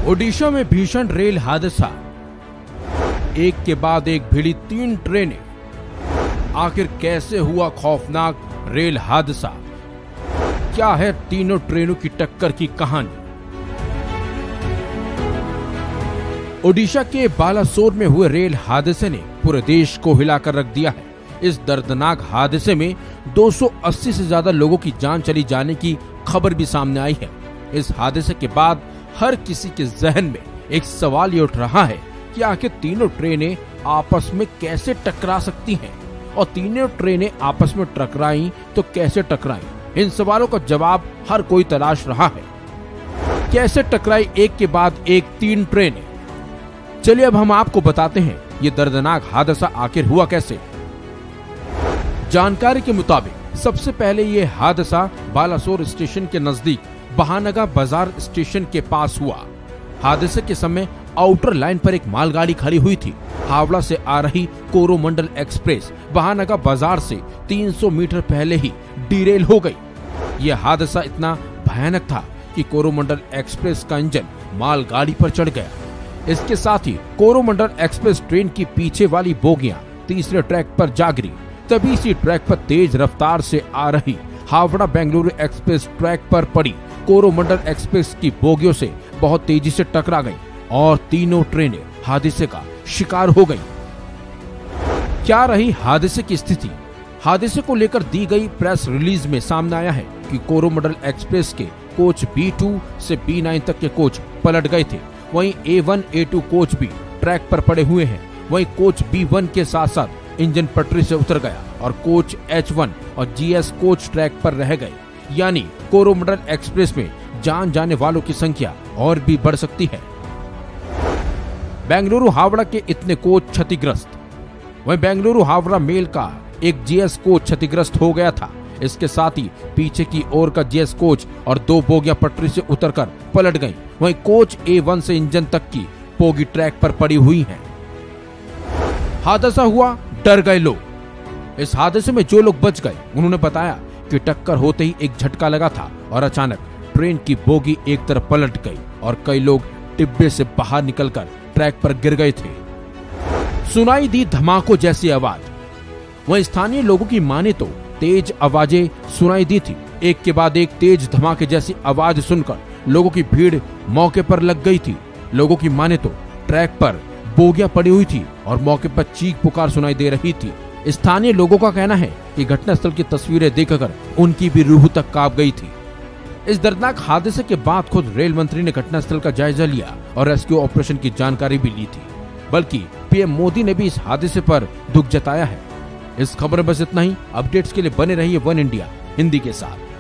ओडिशा में भीषण रेल हादसा, एक के बाद एक भिड़ी 3 ट्रेनें। आखिर कैसे हुआ खौफनाक रेल हादसा? क्या है तीनों ट्रेनों की टक्कर की कहानी? ओडिशा के बालासोर में हुए रेल हादसे ने पूरे देश को हिलाकर रख दिया है। इस दर्दनाक हादसे में 280 से ज्यादा लोगों की जान चली जाने की खबर भी सामने आई है। इस हादसे के बाद हर किसी के जहन में एक सवाल ये उठ रहा है कि आखिर तीनों ट्रेनें आपस में कैसे टकरा सकती हैं, और तीनों ट्रेनें आपस में टकराई तो कैसे टकराई? इन सवालों का जवाब हर कोई तलाश रहा है। कैसे टकराई एक के बाद एक 3 ट्रेनें? चलिए अब हम आपको बताते हैं ये दर्दनाक हादसा आखिर हुआ कैसे। जानकारी के मुताबिक सबसे पहले ये हादसा बालासोर स्टेशन के नजदीक बहानगा बाजार स्टेशन के पास हुआ। हादसे के समय आउटर लाइन पर एक मालगाड़ी खड़ी हुई थी। हावड़ा से आ रही कोरोमंडल एक्सप्रेस बहानगा बाजार से 300 मीटर पहले ही डिरेल हो गई। यह हादसा इतना भयानक था कि कोरोमंडल एक्सप्रेस का इंजन मालगाड़ी पर चढ़ गया। इसके साथ ही कोरोमंडल एक्सप्रेस ट्रेन की पीछे वाली बोगियां तीसरे ट्रैक पर जा गिरी। तभी इसी ट्रैक पर तेज रफ्तार से आ रही हावड़ा बेंगलुरु एक्सप्रेस ट्रैक पर पड़ी कोरोमंडल एक्सप्रेस की बोगियों से बहुत तेजी से टकरा गई और तीनों ट्रेनें हादसे का शिकार हो गई। क्या रही हादसे की स्थिति? हादसे को लेकर दी गई प्रेस रिलीज में सामने आया है कि कोरोमंडल एक्सप्रेस के कोच B2 से B9 तक के कोच पलट गए थे। वहीं A1, A2 कोच भी ट्रैक पर पड़े हुए हैं। वहीं कोच B1 के साथ साथ इंजन पटरी से उतर गया और कोच H1 और GS कोच ट्रैक पर रह गए। यानी कोरोमंडल एक्सप्रेस में जान जाने वालों की संख्या और भी बढ़ सकती है। बेंगलुरु हावड़ा के इतने कोच क्षतिग्रस्त। वहीं बेंगलुरु हावड़ा मेल का एक GS कोच क्षतिग्रस्त हो गया था। इसके साथ ही पीछे की ओर का GS कोच और 2 बोगियां पटरी से उतरकर पलट गईं। वहीं कोच A1 से इंजन तक की बोगी ट्रैक पर पड़ी हुई हैं। हादसा हुआ, डर गए लोग। इस हादसे में जो लोग बच गए उन्होंने बताया कि टक्कर होते ही एक झटका लगा था और अचानक ट्रेन की बोगी एक तरफ पलट गई और कई लोग डिब्बे से बाहर निकलकर ट्रैक पर गिर गए थे। सुनाई दी धमाकों जैसी आवाज। वहीं स्थानीय लोगों की माने तो तेज आवाजें सुनाई दी थी। एक के बाद एक तेज धमाके जैसी आवाज सुनकर लोगों की भीड़ मौके पर लग गई थी। लोगों की माने तो ट्रैक पर बोगियां पड़ी हुई थी और मौके पर चीख पुकार सुनाई दे रही थी। स्थानीय लोगों का कहना है कि घटनास्थल की तस्वीरें देखकर उनकी भी रूह तक कांप गई थी। इस दर्दनाक हादसे के बाद खुद रेल मंत्री ने घटनास्थल का जायजा लिया और रेस्क्यू ऑपरेशन की जानकारी भी ली थी। बल्कि PM मोदी ने भी इस हादसे पर दुख जताया है। इस खबर में बस इतना ही। अपडेट्स के लिए बने रहिए वन इंडिया हिंदी के साथ।